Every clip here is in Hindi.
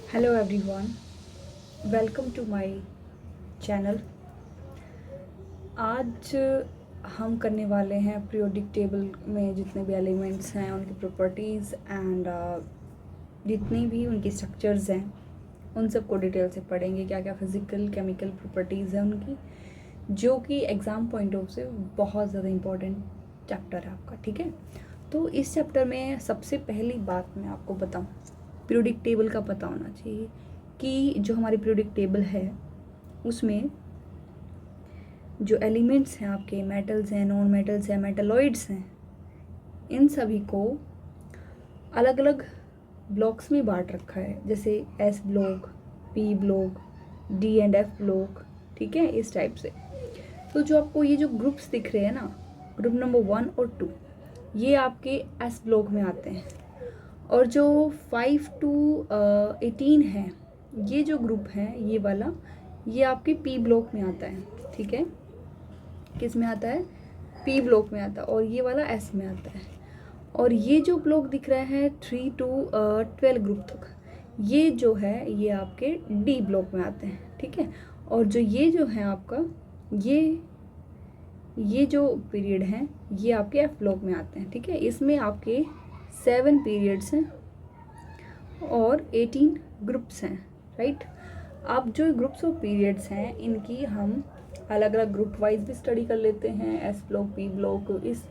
Hello everyone, welcome to my channel. आज हम करने वाले हैं पीरियोडिक टेबल में जितने भी एलिमेंट्स हैं उनकी प्रॉपर्टीज़ एंड जितनी भी उनकी स्ट्रक्चर्स हैं उन सबको डिटेल से पढ़ेंगे। क्या क्या फिज़िकल केमिकल प्रॉपर्टीज़ हैं उनकी, जो कि एग्ज़ाम पॉइंट ऑफ से बहुत ज़्यादा इम्पोर्टेंट चैप्टर है आपका। ठीक है, तो इस चैप्टर में सबसे पहली बात मैं आपको बताऊँ, पीरियोडिक टेबल का पता होना चाहिए कि जो हमारी पीरियोडिक टेबल है उसमें जो एलिमेंट्स हैं आपके, मेटल्स हैं, नॉन मेटल्स हैं, मेटलॉइड्स हैं, इन सभी को अलग अलग ब्लॉक्स में बांट रखा है। जैसे S block, P block, D and F block. ठीक है, इस टाइप से। तो जो आपको ये जो ग्रुप्स दिख रहे हैं ना, ग्रुप नंबर 1 और 2, ये आपके एस ब्लॉक में आते हैं। और जो 5 to 18 है, ये जो ग्रुप है ये वाला, ये आपके पी ब्लॉक में आता है। ठीक है, किस में आता है? पी ब्लॉक में आता है। और ये वाला एस में आता है। और ये जो ब्लॉक दिख रहा है 3 to 12 ग्रुप तक, ये जो है ये आपके डी ब्लॉक में आते हैं। ठीक है, और जो ये है आपका, ये जो पीरियड हैं ये आपके एफ ब्लॉक में आते हैं। ठीक है, इसमें आपके 7 पीरियड्स हैं और 18 ग्रुप्स हैं। राइट, अब जो ग्रुप्स ऑफ पीरियड्स हैं इनकी हम अलग अलग ग्रुप वाइज भी स्टडी कर लेते हैं। एस ब्लॉक, पी ब्लॉक, इस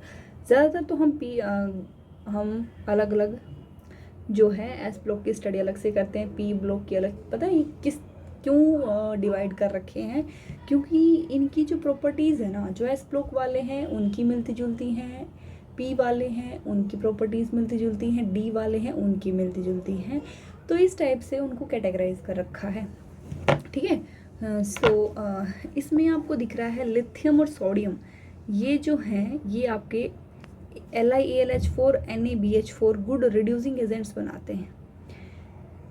ज़्यादातर तो हम अलग अलग जो है एस ब्लॉक की स्टडी अलग से करते हैं, पी ब्लॉक की अलग। पता है ये क्यों डिवाइड कर रखे हैं? क्योंकि इनकी जो प्रॉपर्टीज़ है ना, जो एस ब्लॉक वाले हैं उनकी मिलती जुलती हैं, पी वाले हैं उनकी प्रॉपर्टीज़ मिलती जुलती हैं, डी वाले हैं उनकी मिलती जुलती हैं। तो इस टाइप से उनको कैटेगराइज कर रखा है। ठीक है, इसमें आपको दिख रहा है लिथियम और सोडियम, ये जो हैं ये आपके LiAlH4 NaBH4 good reducing agents बनाते हैं।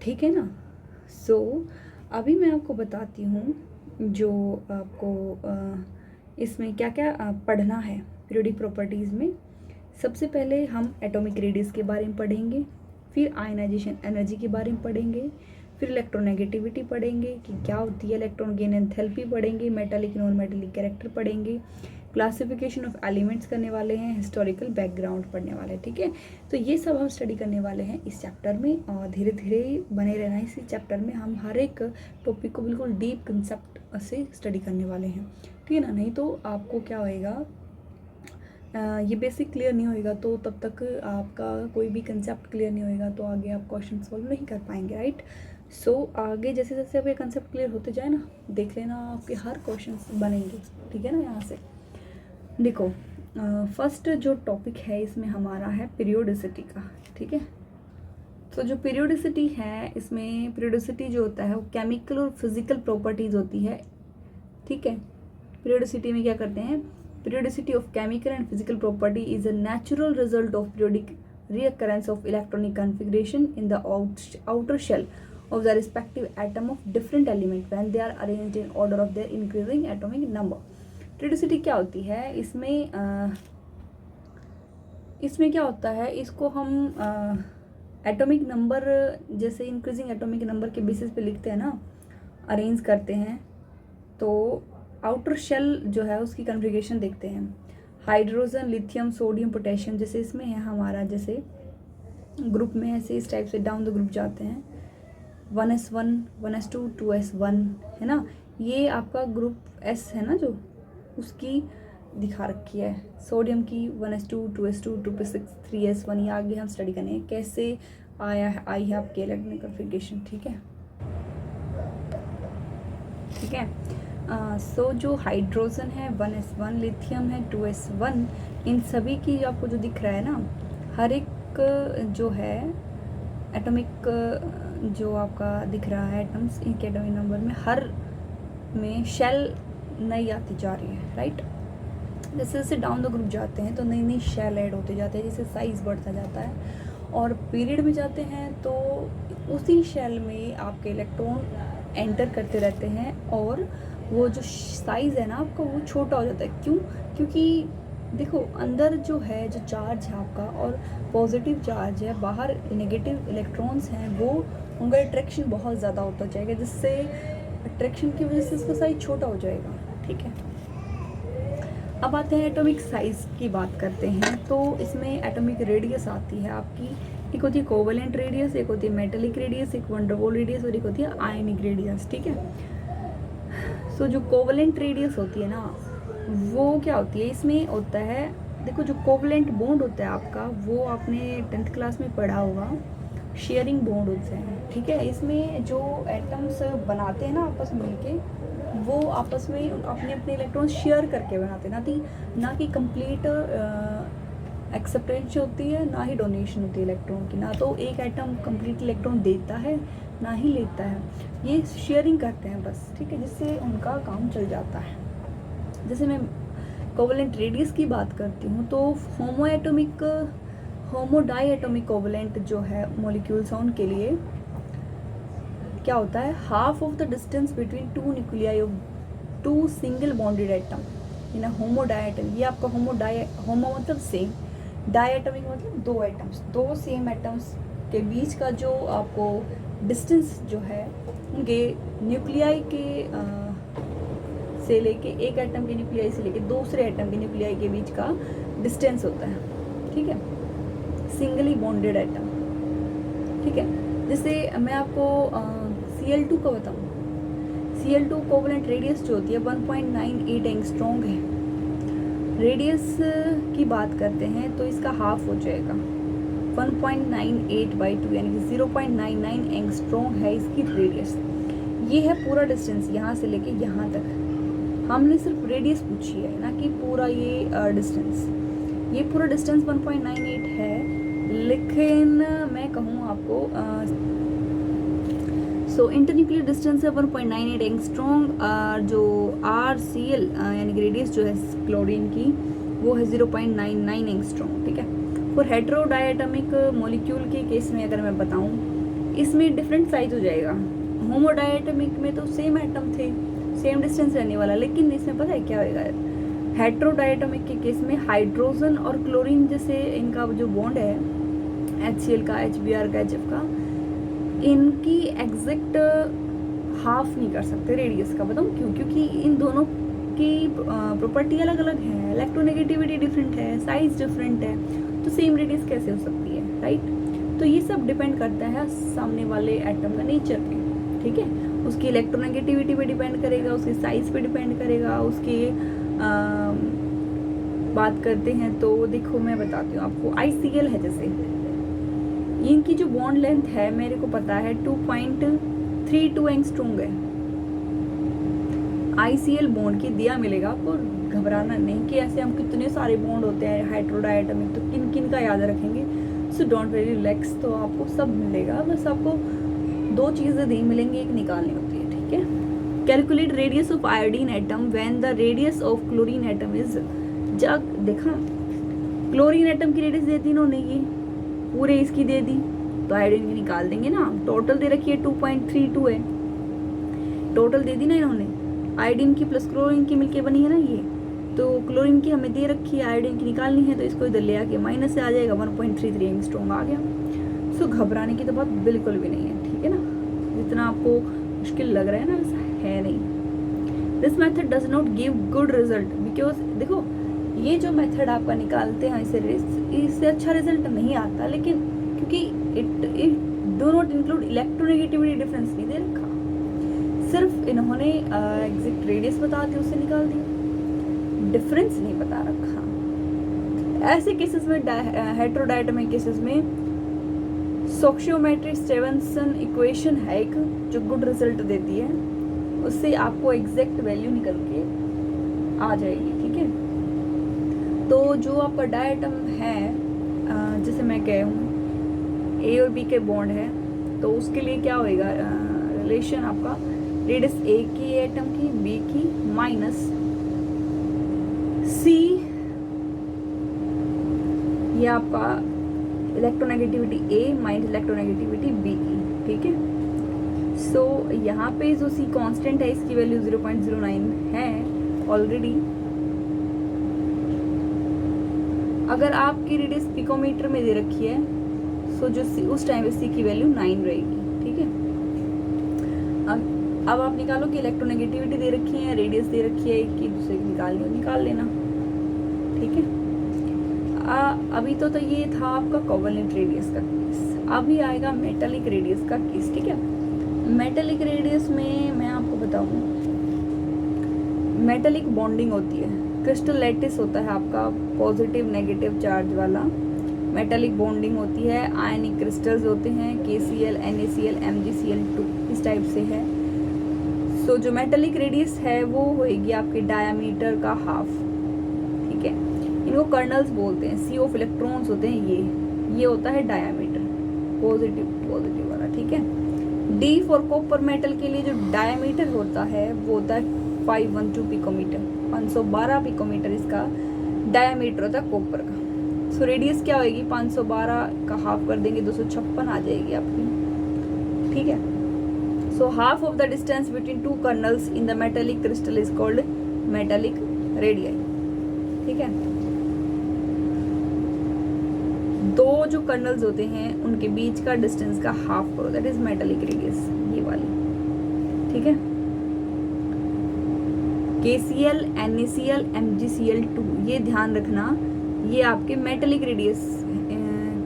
ठीक है ना। अभी मैं आपको बताती हूँ जो आपको इसमें क्या क्या पढ़ना है पीरियोडिक प्रॉपर्टीज़ में। सबसे पहले हम एटॉमिक रेडियस के बारे में पढ़ेंगे, फिर आयनाइजेशन एनर्जी के बारे में पढ़ेंगे, फिर इलेक्ट्रोनेगेटिविटी पढ़ेंगे कि क्या होती है, इलेक्ट्रॉन गेन एंथैल्पी पढ़ेंगे, मेटालिक नॉन मेटालिक कैरेक्टर पढ़ेंगे, क्लासिफिकेशन ऑफ एलिमेंट्स करने वाले हैं, हिस्टोरिकल बैकग्राउंड पढ़ने वाले हैं। ठीक है, तो ये सब हम स्टडी करने वाले हैं इस चैप्टर में, और धीरे धीरे बने रहना इसी चैप्टर में। हम हर एक टॉपिक को बिल्कुल डीप कंसेप्ट से स्टडी करने वाले हैं। ठीक है ना, नहीं तो आपको क्या होएगा, ये बेसिक क्लियर नहीं होएगा तो तब तक आपका कोई भी कंसेप्ट क्लियर नहीं होएगा तो आगे आप क्वेश्चन सॉल्व नहीं कर पाएंगे। राइट, आगे जैसे जैसे आपके कंसेप्ट क्लियर होते जाए ना, देख लेना आपके हर क्वेश्चन बनेंगे। ठीक है ना। यहाँ से देखो, फर्स्ट जो टॉपिक है इसमें हमारा है पीरियोडिसिटी का। ठीक है, तो जो पीरियोडिसिटी है, इसमें पीरियोडिसिटी जो होता है वो केमिकल और फिजिकल प्रॉपर्टीज़ होती है। ठीक है, पीरियोडिसिटी में क्या करते हैं, periodicity of chemical and physical property is a natural result of periodic reoccurrence of electronic configuration in the outer shell of the respective atom of different element when they are arranged in order of their increasing atomic number। periodicity क्या होती है इसमें क्या होता है, इसको हम एटॉमिक नंबर, जैसे इंक्रीजिंग एटॉमिक नंबर के बेसिस पे लिखते हैं ना, अरेंज करते हैं, तो आउटर शेल जो है उसकी कॉन्फ़िगरेशन देखते हैं। हाइड्रोजन, लिथियम, सोडियम, पोटेशियम, जैसे इसमें है हमारा, जैसे ग्रुप में ऐसे इस टाइप से डाउन द ग्रुप जाते हैं, 1s1, 1s2, 2s1 है ना। ये आपका ग्रुप S है ना, जो उसकी दिखा रखी है। सोडियम की 1s2, 2s2, 2p6, 3s1, ये आगे हम स्टडी करेंगे कैसे आई है आपके इलेक्ट्रॉनिक कॉन्फ़िगरेशन। ठीक है, ठीक है। जो हाइड्रोजन है 1s1, लिथियम है 2s1, इन सभी की आपको जो दिख रहा है ना, हर एक जो है एटॉमिक जो आपका दिख रहा है एटम्स, इनके एटॉमिक नंबर में हर में शेल नई आती जा रही है। राइट, जैसे जैसे डाउन द ग्रुप जाते हैं तो नई नई शेल ऐड होते जाते हैं, जैसे साइज़ बढ़ता जाता है। और पीरियड में जाते हैं तो उसी शेल में आपके इलेक्ट्रॉन एंटर करते रहते हैं और वो जो साइज़ है ना आपका वो छोटा हो जाता है। क्यों? क्योंकि देखो अंदर जो है, जो चार्ज है आपका और पॉजिटिव चार्ज है, बाहर नेगेटिव इलेक्ट्रॉन्स हैं, वो उनका अट्रैक्शन बहुत ज़्यादा होता जाएगा, जिससे अट्रैक्शन की वजह से इसका साइज छोटा हो जाएगा। ठीक है, अब आते हैं एटॉमिक साइज़ की बात करते हैं। तो इसमें एटॉमिक रेडियस आती है आपकी, एक होती है कोवेलेंट रेडियस, एक होती है मेटेलिक रेडियस, एक वंडरवॉल रेडियस और एक होती है आयनिक रेडियस। ठीक है, सो जो कोवेलेंट रेडियस होती है ना, वो क्या होती है, इसमें होता है, देखो जो कोवेलेंट बॉन्ड होता है आपका, वो आपने 10th क्लास में पढ़ा होगा, शेयरिंग बॉन्ड होते हैं। ठीक है, इसमें जो एटम्स बनाते हैं ना आपस में मिलके, वो आपस में अपने अपने इलेक्ट्रॉन शेयर करके बनाते हैं, ना कि कंप्लीट एक्सेप्टेंस होती है, ना ही डोनेशन होती है इलेक्ट्रॉन की। ना तो एक एटम कंप्लीट इलेक्ट्रॉन देता है, ना ही लेता है, ये शेयरिंग करते हैं बस। ठीक है, जिससे उनका काम चल जाता है। जैसे मैं कोवेलेंट रेडियस की बात करती हूँ, तो होमो डाई एटॉमिक कोवेलेंट जो है मॉलिक्यूल्स हैं, उनके लिए क्या होता है, half of the distance between two nuclei of two single bonded atom in a homo di atom. ये आपका होमो मतलब सेम, डाई एटॉमिक मतलब दो एटम्स, दो सेम एटम्स के बीच का जो आपको डिस्टेंस जो है, उनके न्यूक्लियाई के से लेके, एक एटम के न्यूक्लियाई से लेके दूसरे एटम के न्यूक्लियाई के बीच का डिस्टेंस होता है। ठीक है, सिंगली बॉन्डेड एटम। ठीक है, जैसे मैं आपको Cl2 का बताऊँ, Cl2 कोवेलेंट रेडियस जो होती है 1.98 एंगस्ट्रॉन्ग है। रेडियस की बात करते हैं तो इसका हाफ हो जाएगा, 1.98/2 यानी कि 0.99 एंगस्ट्रॉन्ग है इसकी रेडियस। ये है पूरा डिस्टेंस यहाँ से लेके यहाँ तक। हमने सिर्फ रेडियस पूछी है, ना कि पूरा ये डिस्टेंस। ये पूरा डिस्टेंस 1.98 है, लेकिन मैं कहूँ आपको इंटरन्यूक्लियर डिस्टेंस है 1.98 एंगस्ट्रॉन्ग। जो RCl यानी कि रेडियस जो है क्लोरीन की, वो है 0.99 एंगस्ट्रॉन्ग। ठीक है, और हेटेरो डायटोमिक मॉलिक्यूल के केस में अगर मैं बताऊं, इसमें डिफरेंट साइज हो जाएगा। होमो डायटोमिक में तो सेम एटम थे, सेम डिस्टेंस रहने वाला, लेकिन इसमें पता है क्या होगा, हेटेरो डायटोमिक के केस में हाइड्रोजन और क्लोरीन जैसे इनका जो बॉन्ड है, HCl का, HBr का, HF का, इनकी एग्जैक्ट हाफ नहीं कर सकते रेडियस का। बताऊँ क्यों? क्योंकि इन दोनों की प्रॉपर्टी अलग अलग है, इलेक्ट्रोनेगेटिविटी डिफरेंट है, साइज डिफरेंट है, तो सेम रेडियस कैसे हो सकती है, राइट? तो ये सब डिपेंड करता है सामने वाले एटम का नेचर पे। ठीक है, उसकी इलेक्ट्रोनेगेटिविटी पे डिपेंड करेगा, उसके साइज पे डिपेंड करेगा, उसके बात करते हैं तो देखो मैं बताती हूँ आपको, ICl है जैसे, इनकी जो बॉन्ड लेंथ है मेरे को पता है 2.32 एंगस्ट्रॉन्ग है। ICl बॉन्ड की दिया मिलेगा आपको, घबराना नहीं कि ऐसे हम कितने सारे बॉन्ड होते हैं हाइड्रोडायटोमिक, तो किन किन का याद रखेंगे। सो डोंट वेरी रिलैक्स, तो आपको सब मिलेगा, बस आपको दो चीज़ें दी मिलेंगी, एक निकालनी होती है। ठीक है, calculate radius of iodine atom when the radius of chlorine atom is, जब देखा क्लोरीन एटम की रेडियस दे दी इन्होंने, ये पूरे इसकी दे दी, तो आयोडीन की निकाल देंगे ना। टोटल दे रखी है 2.32 है, टोटल दे दी ना इन्होंने, आयोडीन की प्लस क्लोरीन की मिलके बनी है ना ये, तो क्लोरीन की हमें दे रखी है, आयोडीन की निकालनी है, तो इसको इधर ले आके माइनस से आ जाएगा, 1.33 एंगस्ट्रॉन्ग आ गया। सो घबराने की तो बात बिल्कुल भी नहीं है। ठीक है ना, जितना आपको मुश्किल लग रहा है ना, वैसा है नहीं। This method does not give good result because, देखो ये जो मेथड आपका निकालते हैं इससे अच्छा रिजल्ट नहीं आता, लेकिन क्योंकि it do not include electronegativity difference नहीं दे रखा, सिर्फ इन्होंने एग्जैक्ट रेडियस बता दी, उससे निकाल दिया, डिफरेंस नहीं बता रखा। ऐसे केसेस में, हेटेरोडायटोमिक केसेस में स्टोक्सियोमेट्री-स्टीवेंसन इक्वेशन है एक, जो गुड रिजल्ट देती है, उससे आपको एग्जैक्ट वैल्यू निकल के आ जाएगी। ठीक है, तो जो आपका डायटम है, जैसे मैं कह हूँ A और B के बॉन्ड है, तो उसके लिए क्या होएगा रिलेशन आपका, रेडियस A की एटम की, B की माइनस C, ये आपका electronegativity A minus electronegativity B की। ठीक है, सो यहाँ पे जो C कांस्टेंट है, इसकी वैल्यू 0.09 है ऑलरेडी, अगर आपकी रेडियस पिकोमीटर में दे रखी है सो जो उस टाइम पे सी की वैल्यू 9 रहेगी। ठीक है, अब आप निकालो कि इलेक्ट्रोनेगेटिविटी दे रखी है, रेडियस दे रखी है, कि दूसरे निकालनी हो निकाल लेना। ठीक है, अभी तो ये था आपका कोवेलेंट रेडियस का केस। अभी आएगा मेटालिक रेडियस का केस। ठीक है, मेटालिक रेडियस में मैं आपको बताऊं, मेटालिक बॉन्डिंग होती है, क्रिस्टल लैटिस होता है आपका पॉजिटिव नेगेटिव चार्ज वाला, मेटालिक बॉन्डिंग होती है, आयनिक क्रिस्टल्स होते हैं, KCl NaCl MgCl2 इस टाइप से है। सो जो मेटालिक रेडियस है वो होएगी आपके डायामीटर का हाफ। ठीक है, इनको कर्नल्स बोलते हैं, C ऑफ इलेक्ट्रॉन्स होते हैं, ये होता है डायामीटर, पॉजिटिव वाला। ठीक है, D फॉर कॉपर मेटल के लिए जो डायामीटर होता है वो होता है 512 पिकोमीटर, 512 पिकोमीटर इसका डायामीटर होता है कॉपर का। सो रेडियस क्या होगी, 512 का हाफ कर देंगे 256 आ जाएगी आपकी। ठीक है, so half of the distance between to colonel's in the metallic crystal is called metallic radii. ठीक है, दो जो कर्नल्स होते हैं उनके बीच का डिस्टेंस का हाफ करो, दैट इज मेटालिक रेडियस, ये वाली। ठीक है, KCl NaCl MgCl2 ये ध्यान रखना, ये आपके मेटालिक रेडियस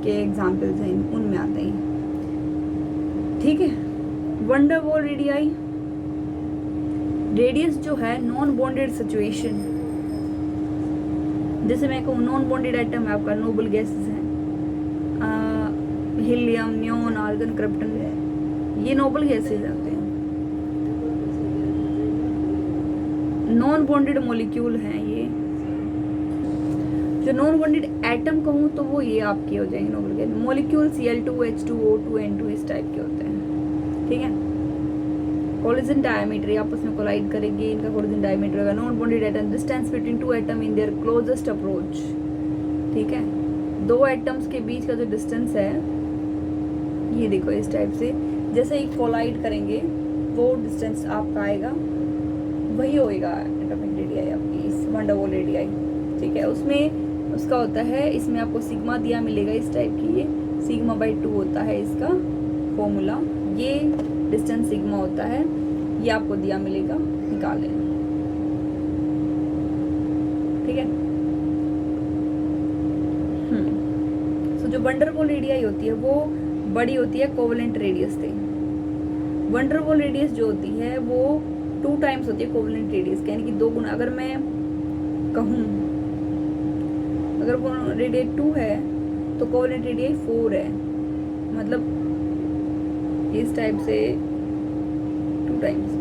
के एग्जाम्पल्स हैं, उनमें आते हैं। ठीक है, वंडरवॉल रेडियाई, रेडियस जो है नॉन बॉन्डेड सिचुएशन, जैसे मैं कहूँ नॉन बॉन्डेड एटम है आपका, नोबल गैसेस हैं, हीलियम, नियोन, आर्गन, क्रिप्टन, ये नोबल गैसेस आते हैं। नॉन बॉन्डेड मॉलिक्यूल हैं ये। जो नॉन बॉन्डेड एटम कहूँ तो वो ये आपके हो जाएंगे noble gas molecule, Cl2 H2O2 N2 इस टाइप के होते हैं। ठीक है, कोलिजन डायमीटर आपस में कोलाइड करेंगे, इनका कोलिजन डायमीटर होगा। Non bonded atom, distance between to atom in their closest approach. ठीक है, दो एटम्स के बीच का जो डिस्टेंस है ये देखो इस टाइप से, जैसे ही कोलाइड करेंगे वो डिस्टेंस आपका आएगा, वही होएगा एटॉमिक रेडियाई आपकी, इस वंडरवॉल रेडियाई। ठीक है, उसमें उसका होता है, इसमें आपको सिग्मा दिया मिलेगा इस टाइप की, ये सिग्मा बाई 2 होता है इसका फॉर्मूला, ये डिस्टेंस सिग्मा होता है, ये आपको दिया मिलेगा, निकाल लेना। ठीक है, सो जो वंडरवॉल रेडियाई होती है वो बड़ी होती है कोवेलेंट रेडियस से। वंडरवॉल रेडियस जो होती है वो 2 टाइम्स होती है कोवेलेंट रेडियस, यानी कि 2 गुना। अगर मैं कहूँ अगर वो रेडियाई 2 है तो कोवेलेंट रेडियाई 4 है, मतलब इस टाइप से 2 टाइम्स।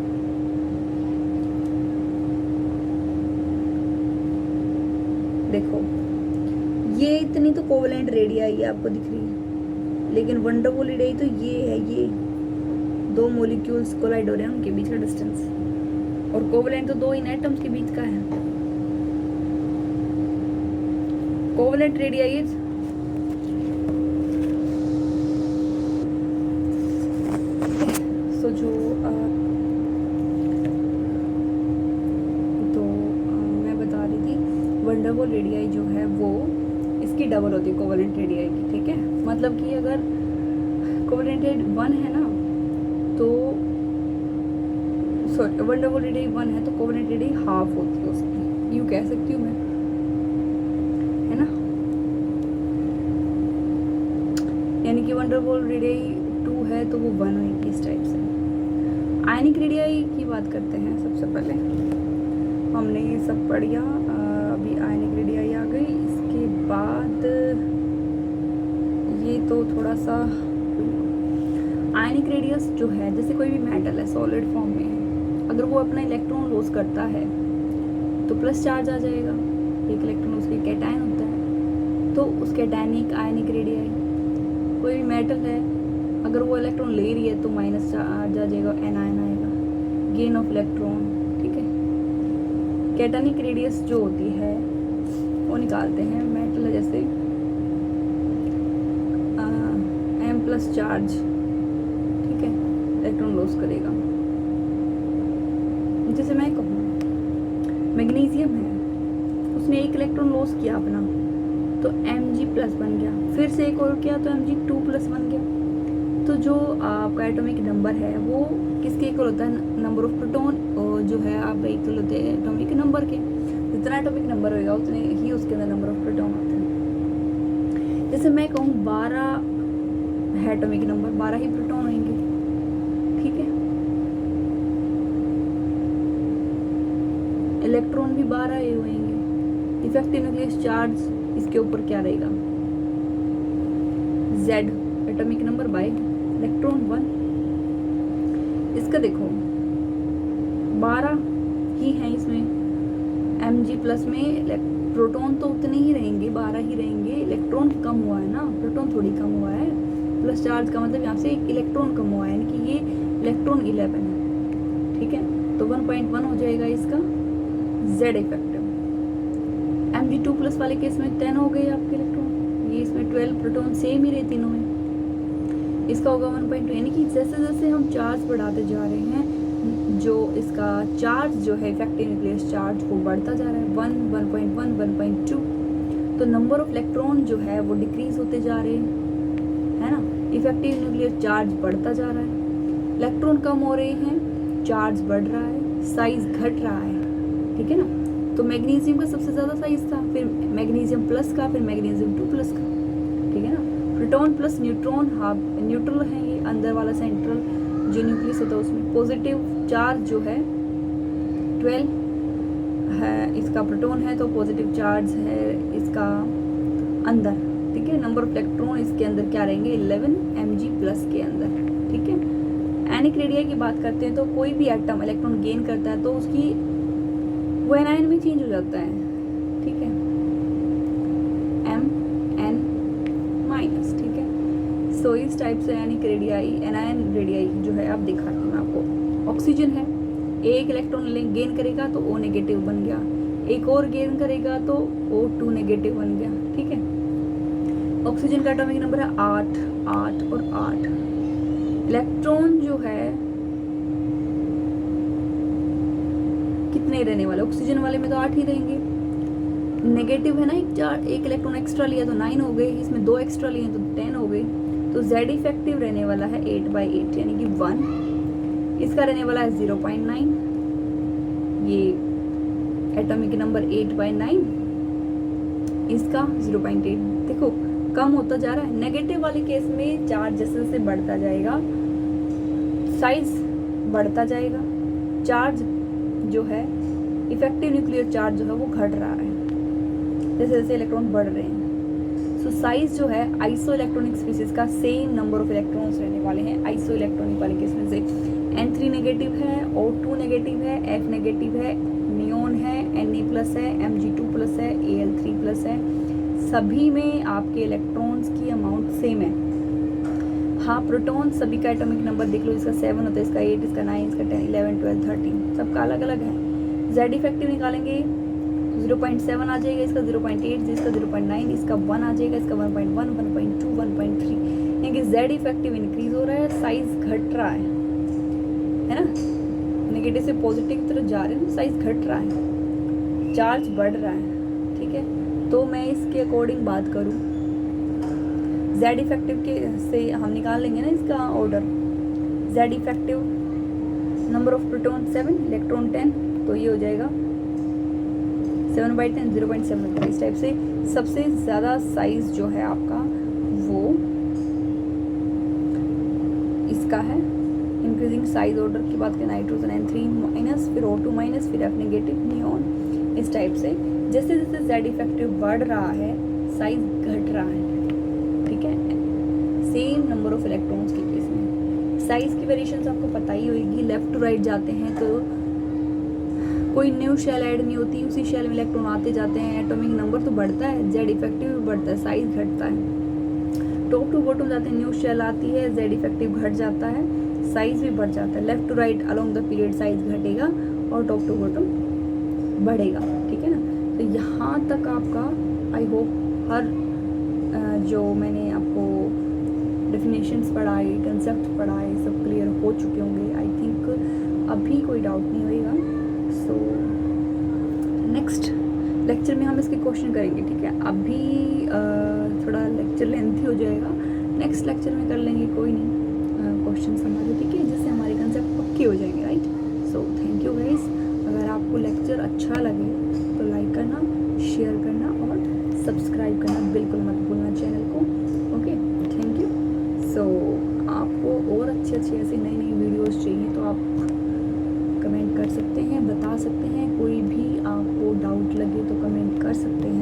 देखो ये इतनी तो कोवेलेंट रेडियाई है आपको दिख रही है, लेकिन वंडरवॉल रेडियाई तो ये है, ये 2 मॉलिक्यूल्स कोलाइड हो रहे हैं, उनके बीच का डिस्टेंस, और कोवेलेंट तो 2 इन एटम्स के बीच का है। कोवेलेंट रेडियाई सो जो मैं बता रही थी, वंडरवॉल रेडियाई जो है वो इसकी डबल होती है कोवेलेंट रेडियाई की। ठीक है, मतलब कि अगर कोवेलेंट रेडियाई 1 है ना तो वंडरवॉल रेडियाई 1 है तो कोवेलेंट रेडियाई हाफ होती है उसकी, यूँ कह सकती हूँ मैं, है ना। यानी कि वंडरवॉल रेडियाई 2 है तो वो 1 होगी इस टाइप से। आयनिक रेडियाई की बात करते हैं। सबसे पहले हमने ये सब पढ़ लिया, अभी आयनिक रेडियाई आ गई, इसके बाद ये तो थोड़ा सा आयनिक रेडियस जो है, जैसे कोई भी मेटल है सॉलिड फॉर्म में है, अगर वो अपना इलेक्ट्रॉन लॉस करता है तो प्लस चार्ज आ जाएगा, एक इलेक्ट्रॉन उसके कैटायन होता है, तो उस कैटायनिक आयनिक रेडियाई। कोई भी मेटल है अगर वो इलेक्ट्रॉन ले रही है तो माइनस चार्ज आ जाएगा, एनायन आएगा, गेन ऑफ इलेक्ट्रॉन। ठीक है, कैटायनिक रेडियस जो होती है वो निकालते हैं, मेटल है जैसे M प्लस चार्ज, ठीक है, इलेक्ट्रॉन लॉस करेगा। जैसे मैं कहूँ मैग्नीशियम है, उसने एक इलेक्ट्रॉन लॉस किया अपना, तो Mg+ बन गया, फिर से एक और किया तो Mg2+ बन गया। तो जो आपका एटॉमिक नंबर है वो किसके इक्वल होता है, नंबर ऑफ प्रोटॉन, और जो है आप इक्वल होते हैं एटॉमिक नंबर के। जितना एटॉमिक नंबर होगा उतने ही उसके अंदर नंबर ऑफ प्रोटॉन होते हैं। जैसे मैं कहूँ 12 है एटॉमिक नंबर, 12 ही प्रोटॉन होंगे, ठीक है। इलेक्ट्रॉन भी 12 ही होंगे। इफेक्टिव न्यूक्लियस चार्ज इसके ऊपर क्या रहेगा, Z atomic number by electron 1। इसका देखो 12 ही हैं इसमें, Mg+ में प्रोटॉन तो उतने ही रहेंगे, 12 ही रहेंगे। इलेक्ट्रॉन कम हुआ है ना, प्रोटॉन थोड़ी कम हुआ है। प्लस चार्ज का मतलब यहाँ से एक इलेक्ट्रॉन कम हुआ है, यानी कि ये इलेक्ट्रॉन 11 है, ठीक है। तो 1.1 हो जाएगा इसका Z इफेक्टिव। Mg2+ वाले केस में 10 हो गए आपके इलेक्ट्रॉन, ये इसमें 12 प्रोटॉन सेम ही रहे तीनों में। इसका होगा 1.2, यानी कि जैसे जैसे हम चार्ज बढ़ाते जा रहे हैं, जो इसका चार्ज जो है इफेक्टिव न्यूक्लियस चार्ज वो बढ़ता जा रहा है, 1, 1.1, 1.2। तो नंबर ऑफ इलेक्ट्रॉन जो है वो डिक्रीज होते जा रहे हैं, है ना। इफेक्टिव न्यूक्लियस चार्ज बढ़ता जा रहा है, इलेक्ट्रॉन कम हो रहे हैं, चार्ज बढ़ रहा है, साइज घट रहा है, ठीक है ना। तो मैग्नीशियम का सबसे ज़्यादा साइज था, फिर मैग्नीशियम प्लस का, फिर मैग्नीशियम 2+ का, ठीक है ना। Proton plus neutron half neutral है, ये अंदर वाला सेंट्रल जो न्यूक्लियस होता है उसमें पॉजिटिव चार्ज जो है 12 है, इसका प्रोटॉन है, तो पॉजिटिव चार्ज है इसका अंदर, ठीक है। नंबर ऑफ इलेक्ट्रॉन इसके अंदर क्या रहेंगे, 11 Mg+ के अंदर, ठीक है। एनिक रेडिया की बात करते हैं तो कोई भी एटम इलेक्ट्रॉन गेन करता है तो उसकी वो एनायन में चेंज हो जाता है, ठीक है, M(N-), ठीक है। सो इस टाइप से एनिक रेडियाई, एनायन रेडियाई जो है आप दिखाती हूँ आपको। ऑक्सीजन है, एक इलेक्ट्रॉन गेन करेगा तो O नेगेटिव बन गया, एक और गेन करेगा तो O2 नेगेटिव बन गया, ठीक है। ऑक्सीजन का एटॉमिक नंबर है 8, 8 और 8। इलेक्ट्रॉन जो है कितने रहने वाले, ऑक्सीजन वाले में तो 8 ही रहेंगे। नेगेटिव है ना, एक इलेक्ट्रॉन एक्स्ट्रा लिया तो 9 हो गए, इसमें 2 एक्स्ट्रा लिए तो 10 हो गए। तो Z इफेक्टिव रहने वाला है 8/8, यानी कि 1। इसका रहने वाला है 0.9, ये एटॉमिक नंबर 8/9, इसका 0.8। देखो कम होता जा रहा है। नेगेटिव वाले केस में चार्ज जैसे जैसे बढ़ता जाएगा, साइज बढ़ता जाएगा, चार्ज जो है इफेक्टिव न्यूक्लियर चार्ज जो है वो घट रहा है जैसे जैसे इलेक्ट्रॉन बढ़ रहे हैं। सो साइज जो है आइसो इलेक्ट्रॉनिक स्पीसीज का सेम नंबर ऑफ इलेक्ट्रॉन्स रहने वाले हैं। आइसो इलेक्ट्रॉनिक वाले केस में से N3 नेगेटिव है, O2 नेगेटिव है, F नेगेटिव है, नियोन है, Na+ है, Mg2+ है, Al3+ है। सभी में आपके इलेक्ट्रॉन्स की अमाउंट सेम है। हाँ, प्रोटॉन सभी का एटॉमिक नंबर देख लो, इसका 7 होता है, इसका 8, इसका 9, इसका 10, 11, 12, 13, सबका अलग अलग है। Z इफेक्टिव निकालेंगे 0.7 आ जाएगा, इसका 0.8, इसका 0.9, इसका 1 आ जाएगा, इसका 1.1, 1.2, 1.3, यानी कि Z इफेक्टिव इंक्रीज हो रहा है, साइज घट रहा है ना। नेगेटिव से पॉजिटिव की तरफ जा रहे हैं, साइज घट रहा है, चार्ज बढ़ रहा है, ठीक है। तो मैं इसके अकॉर्डिंग बात करूँ, Z इफेक्टिव के से हम निकाल लेंगे ना इसका order. Z effective number of proton 7, electron 10, तो ये हो जाएगा 7/10, 0.7। इस टाइप से सबसे ज़्यादा साइज जो है आपका वो इसका है। इंक्रीजिंग साइज ऑर्डर की बात करें, नाइट्रोजन N3-, फिर O2-, फिर F नेगेटिव, नियोन। इस टाइप से जैसे जैसे Z इफेक्टिव बढ़ रहा है, साइज घट रहा है, ठीक है। सेम नंबर ऑफ इलेक्ट्रॉन्स के केस में साइज की वेरिएशंस आपको पता ही होगी। लेफ्ट टू राइट जाते हैं तो कोई न्यू शेल ऐड नहीं होती, उसी शेल में इलेक्ट्रॉन आते जाते हैं, एटॉमिक नंबर तो बढ़ता है, Z इफेक्टिव भी बढ़ता है, साइज घटता है। टॉप टू बॉटम जाते हैं, न्यू शेल आती है, Z इफेक्टिव घट जाता है, साइज भी बढ़ जाता है। Left to right along the period size घटेगा और टॉप टू बॉटम बढ़ेगा, ठीक है ना। तो यहाँ तक आपका आई होप हर जो मैंने आपको डेफिनेशंस पढ़ाए, कंसेप्ट पढ़ाए, सब क्लियर हो चुके होंगे। आई थिंक अभी कोई डाउट नहीं होएगा। सो नेक्स्ट लेक्चर में हम इसके क्वेश्चन करेंगे, ठीक है। अभी थोड़ा लेक्चर लेंथी हो जाएगा, नेक्स्ट लेक्चर में कर लेंगे, कोई नहीं, क्वेश्चन हमारे, ठीक है, जिससे हमारे कंसेप्ट पक्के हो जाएंगे, right. So thank you guys. अगर आपको लेक्चर अच्छा लगे तो लाइक करना, शेयर करना और सब्सक्राइब करना बिल्कुल मत भूलना चैनल को, ओके। Thank you. सो आपको और अच्छे ऐसे नई वीडियोस चाहिए तो आप कमेंट कर सकते हैं, बता सकते हैं, कोई भी आपको डाउट लगे तो कमेंट कर सकते हैं।